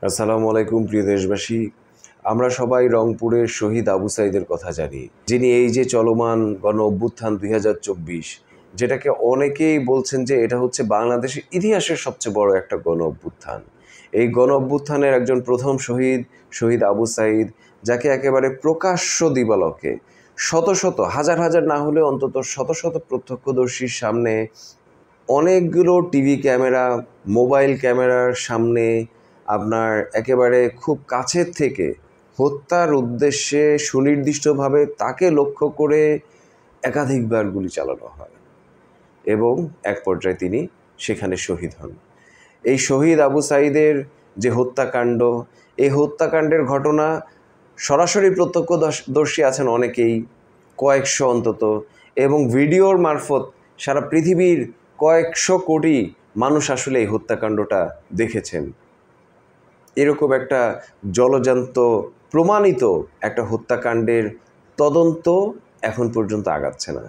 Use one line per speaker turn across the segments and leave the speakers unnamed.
আসসালামু আলাইকুম প্রিয় দেশবাসী। আমরা সবাই রংপুরের শহীদ আবু সাঈদের কথা জানি, যিনি এই যে চলমান গণ অভ্যুত্থান ২০২৪, যেটাকে অনেকেই বলছেন যে এটা হচ্ছে বাংলাদেশের ইতিহাসের সবচেয়ে বড় একটা গণ অভ্যুত্থান। এই গণ অভ্যুত্থানের একজন প্রথম শহীদ আবু সাঈদ, যাকে একেবারে প্রকাশ্য দিবালোকে শত শত হাজার হাজার না হলেও অন্তত শত শত প্রত্যক্ষদর্শীর সামনে, অনেকগুলো টিভি ক্যামেরা, মোবাইল ক্যামেরার সামনে আপনার একেবারে খুব কাছের থেকে হত্যার উদ্দেশ্যে সুনির্দিষ্টভাবে তাকে লক্ষ্য করে একাধিকবার গুলি চালানো হয় এবং এক পর্যায়ে তিনি সেখানে শহীদ হন। এই শহীদ আবু সাঈদের যে হত্যাকাণ্ড, এই হত্যাকাণ্ডের ঘটনা সরাসরি প্রত্যক্ষদর্শী আছেন অনেকেই, কয়েকশো অন্তত, এবং ভিডিওর মারফত সারা পৃথিবীর কয়েকশো কোটি মানুষ আসলে এই হত্যাকাণ্ডটা দেখেছেন। এরকম একটা জলজান্ত প্রমাণিত একটা হত্যাকাণ্ডের তদন্ত এখন পর্যন্ত আগাচ্ছে না।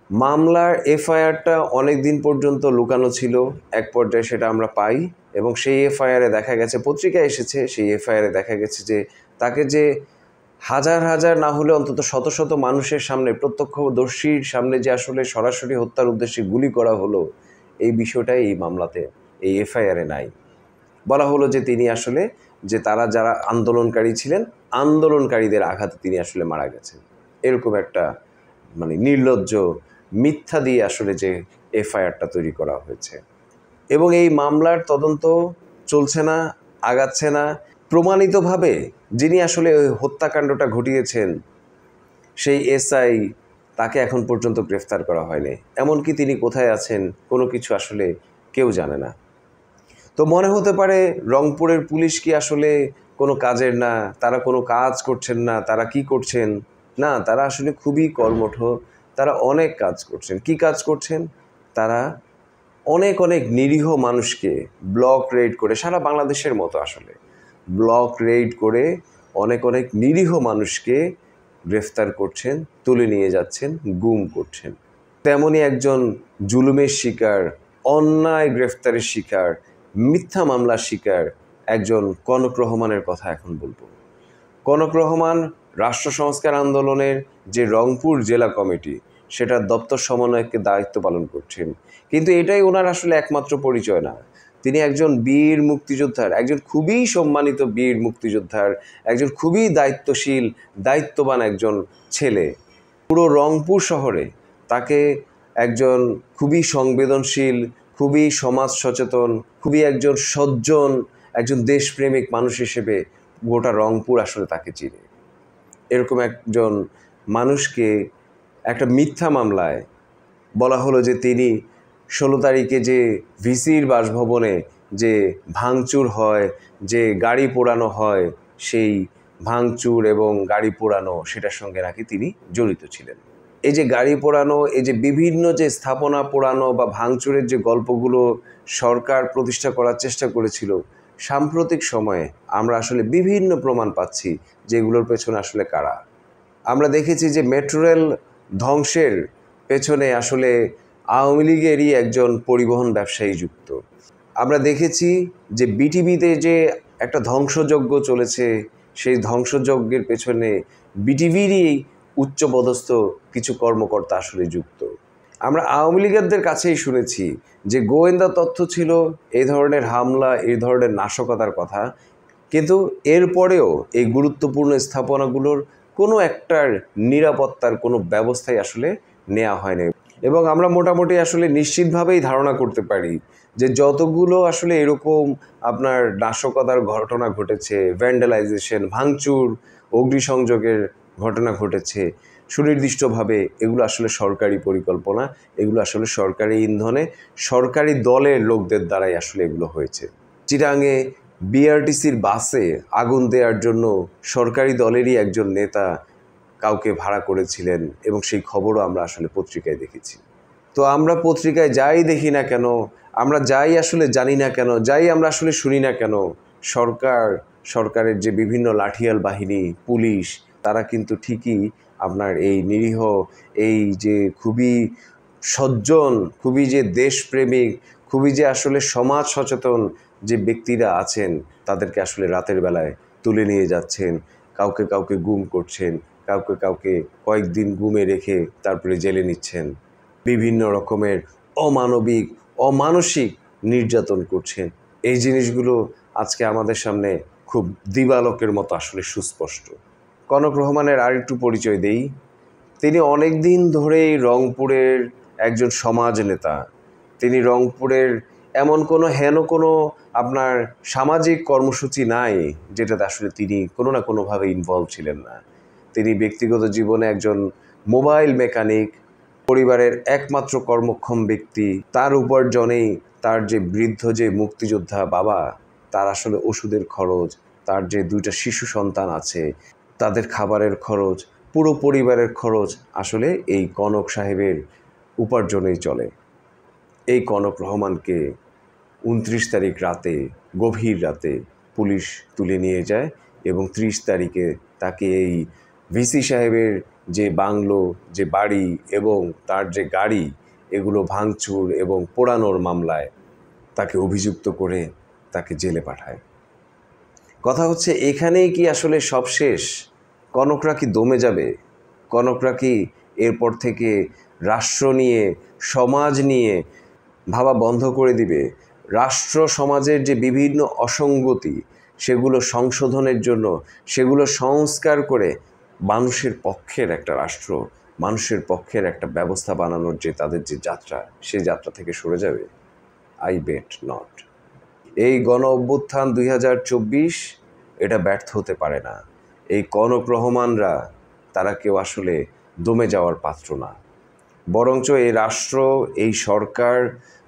মামলার এফআইআরটা অনেক দিন পর্যন্ত লুকানো ছিল, এক পর্যায়ে সেটা আমরা পাই এবং সেই এফআইআরে দেখা গেছে, পত্রিকায় এসেছে, সেই এফআইআরে দেখা গেছে যে তাকে যে হাজার হাজার না হলে অন্তত শত শত মানুষের সামনে, প্রত্যক্ষদর্শীর সামনে যে আসলে সরাসরি হত্যার উদ্দেশ্যে গুলি করা হলো, এই বিষয়টাই এই মামলাতে, এই এফআইআরে নাই। বলা হলো যে তিনি আসলে, যে তারা যারা আন্দোলনকারী ছিলেন, আন্দোলনকারীদের আঘাতে তিনি আসলে মারা গেছেন। এরকম একটা নির্লজ্জ মিথ্যা দিয়ে আসলে যে এফআইআরটা তৈরি করা হয়েছে এবং এই মামলার তদন্ত চলছে না, আগাচ্ছে না। প্রমাণিতভাবে যিনি আসলে ওই হত্যাকাণ্ডটা ঘটিয়েছেন, সেই এসআই, তাকে এখন পর্যন্ত গ্রেফতার করা হয়নি। এমনকি তিনি কোথায় আছেন কোনো কিছু আসলে কেউ জানে না। তো মনে হতে পারে রংপুরের পুলিশ কি আসলে কোনো কাজের না, তারা কোনো কাজ করছেন না, তারা কি করছেন? না, তারা আসলে খুবই কর্মঠ, তারা অনেক কাজ করছেন। কি কাজ করছেন? তারা অনেক অনেক নিরীহ মানুষকে ব্লক রেড করে, সারা বাংলাদেশের মতো আসলে ব্লক রেড করে অনেক অনেক নিরীহ মানুষকে গ্রেফতার করছেন, তুলে নিয়ে যাচ্ছেন, গুম করছেন। তেমনই একজন জুলুমের শিকার, অন্যায় গ্রেফতারের শিকার, মিথ্যা মামলার শিকার একজন কনক রহমানের কথা এখন বলবো। কনক রহমান রাষ্ট্র সংস্কার আন্দোলনের যে রংপুর জেলা কমিটি, সেটার দপ্তর সমন্বয়কের দায়িত্ব পালন করছেন। কিন্তু এটাই ওনার আসলে একমাত্র পরিচয় না। তিনি একজন বীর মুক্তিযোদ্ধার, একজন খুবই সম্মানিত বীর মুক্তিযোদ্ধার, একজন খুবই দায়িত্বশীল, দায়িত্ববান একজন ছেলে। পুরো রংপুর শহরে তাকে একজন খুবই সংবেদনশীল, খুবই সমাজ সচেতন, খুবই একজন সজ্জন, একজন দেশপ্রেমিক মানুষ হিসেবে গোটা রংপুর আসলে তাকে চিনে। এরকম একজন মানুষকে একটা মিথ্যা মামলায় বলা হলো যে তিনি 16 তারিখে যে ভিসির বাসভবনে যে ভাঙচুর হয়, যে গাড়ি পোড়ানো হয়, সেই ভাঙচুর এবং গাড়ি পোড়ানো, সেটার সঙ্গে নাকি তিনি জড়িত ছিলেন। এই যে গাড়ি পোড়ানো, এই যে বিভিন্ন যে স্থাপনা পোড়ানো বা ভাঙচুরের যে গল্পগুলো সরকার প্রতিষ্ঠা করার চেষ্টা করেছিল, সাম্প্রতিক সময়ে আমরা আসলে বিভিন্ন প্রমাণ পাচ্ছি যে এগুলোর পেছনে আসলে কারা। আমরা দেখেছি যে মেট্রো রেল ধ্বংসের পেছনে আসলে আওয়ামী লীগেরই একজন পরিবহন ব্যবসায়ী যুক্ত। আমরা দেখেছি যে বিটিভিতে যে একটা ধ্বংসযজ্ঞ চলেছে, সেই ধ্বংসযজ্ঞের পেছনে বিটিভিরই উচ্চপদস্থ কিছু কর্মকর্তা আসলে যুক্ত। আমরা আওয়ামী লীগেরদের কাছেই শুনেছি যে গোয়েন্দা তথ্য ছিল এই ধরনের হামলা, এই ধরনের নাশকতার কথা, কিন্তু এরপরেও এই গুরুত্বপূর্ণ স্থাপনাগুলোর কোনো একটার নিরাপত্তার কোনো ব্যবস্থাই আসলে নেওয়া হয়নি। এবং আমরা মোটামুটি আসলে নিশ্চিতভাবেই ধারণা করতে পারি যে যতগুলো আসলে এরকম আপনার নাশকতার ঘটনা ঘটেছে, ভ্যান্ডালাইজেশন, ভাঙচুর, অগ্নিসংযোগের ঘটনা ঘটেছে, সুনির্দিষ্টভাবে এগুলো আসলে সরকারি পরিকল্পনা, এগুলো আসলে সরকারি ইন্ধনে, সরকারি দলের লোকদের দ্বারাই আসলে এগুলো হয়েছে। চিটাঙে বিআরটিসির বাসে আগুন দেওয়ার জন্য সরকারি দলেরই একজন নেতা কাউকে ভাড়া করেছিলেন এবং সেই খবরও আমরা আসলে পত্রিকায় দেখেছি। তো আমরা পত্রিকায় যাই দেখি না কেন, আমরা যাই আসলে জানি না কেন, যাই আমরা আসলে শুনি না কেন, সরকারের যে বিভিন্ন লাঠিয়াল বাহিনী, পুলিশ, তারা কিন্তু ঠিকই আপনার এই নিরীহ, এই যে খুবই সজ্জন, খুবই যে দেশপ্রেমিক, খুবই যে আসলে সমাজ সচেতন যে ব্যক্তিরা আছেন তাদেরকে আসলে রাতের বেলায় তুলে নিয়ে যাচ্ছেন, কাউকে কাউকে গুম করছেন, কাউকে কাউকে কয়েকদিন গুমে রেখে তারপরে জেলে নিচ্ছেন, বিভিন্ন রকমের অমানবিক অমানসিক নির্যাতন করছেন। এই জিনিসগুলো আজকে আমাদের সামনে খুব দিবালোকের মতো আসলে সুস্পষ্ট। কনক রহমানের আরেকটু পরিচয় দেই। তিনি অনেক দিন ধরেই রংপুরের একজন সমাজ নেতা। তিনি রংপুরের এমন কোনো আপনার সামাজিক কর্মসূচি নাই যেটাতে আসলে তিনি কোনো না কোনোভাবে ইনভলভ ছিলেন না। তিনি ব্যক্তিগত জীবনে একজন মোবাইল মেকানিক, পরিবারের একমাত্র কর্মক্ষম ব্যক্তি। তার উপার্জনেই তার যে বৃদ্ধ যে মুক্তিযোদ্ধা বাবা, তার আসলে ওষুধের খরচ, তার যে 2টা শিশু সন্তান আছে, তাদের খাবারের খরচ, পুরো পরিবারের খরচ আসলে এই কনক সাহেবের উপার্জনেই চলে। এই কনক রহমানকে 29 তারিখ রাতে, গভীর রাতে পুলিশ তুলে নিয়ে যায় এবং 30 তারিখে তাকে এই ভিসি সাহেবের যে বাংলো, যে বাড়ি এবং তার যে গাড়ি, এগুলো ভাঙচুর এবং পোড়ানোর মামলায় তাকে অভিযুক্ত করে তাকে জেলে পাঠায়। কথা হচ্ছে, এখানেই কি আসলে সব শেষ? কনকরা কি দমে যাবে? কনকরা কি এরপর থেকে রাষ্ট্র নিয়ে, সমাজ নিয়ে ভাবা বন্ধ করে দিবে? রাষ্ট্র সমাজের যে বিভিন্ন অসঙ্গতি, সেগুলো সংশোধনের জন্য, সেগুলো সংস্কার করে মানুষের পক্ষের একটা রাষ্ট্র, মানুষের পক্ষের একটা ব্যবস্থা বানানোর যে তাদের যে যাত্রা, সেই যাত্রা থেকে সরে যাবে? I bet not. এই গণ অভ্যুত্থান 2024 এটা ব্যর্থ হতে পারে না। এই কনক রহমানরা তারা কেউ আসলে দমে যাওয়ার পাত্র না। বরঞ্চ এই রাষ্ট্র, এই সরকার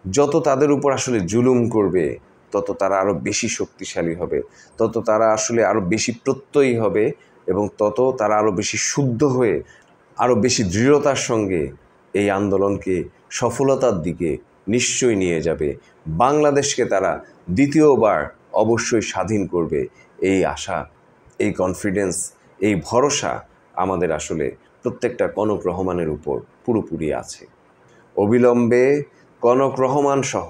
যত তাদের উপর আসলে জুলুম করবে, তত তারা আরও বেশি শক্তিশালী হবে, তত তারা আসলে আরও বেশি প্রত্যয়ী হবে এবং তত তারা আরও বেশি শুদ্ধ হয়ে, আরও বেশি দৃঢ়তার সঙ্গে এই আন্দোলনকে সফলতার দিকে নিশ্চয়ই নিয়ে যাবে। বাংলাদেশকে তারা দ্বিতীয়বার অবশ্যই স্বাধীন করবে। এই আশা, এই কনফিডেন্স, এই ভরসা আমাদের আসলে প্রত্যেকটা কনক রহমানের উপর পুরোপুরি আছে। অবিলম্বে কনক রহমান সহ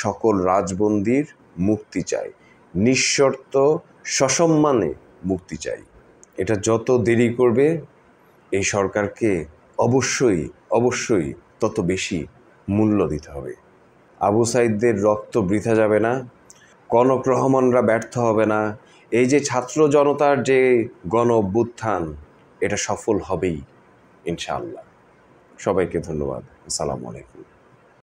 সকল রাজবন্দীর মুক্তি চাই, নিঃশর্ত সসম্মানে মুক্তি চাই। এটা যত দেরি করবে এই সরকারকে অবশ্যই তত বেশি মূল্য দিতে হবে। আবু সাঈদদের রক্ত বৃথা যাবে না, কনক রহমানরা ব্যর্থ হবে না। এই যে ছাত্র জনতার যে গণ অভ্যুত্থান, এটা সফল হবেই ইনশাআল্লাহ। সবাইকে ধন্যবাদ। আসসালামু আলাইকুম।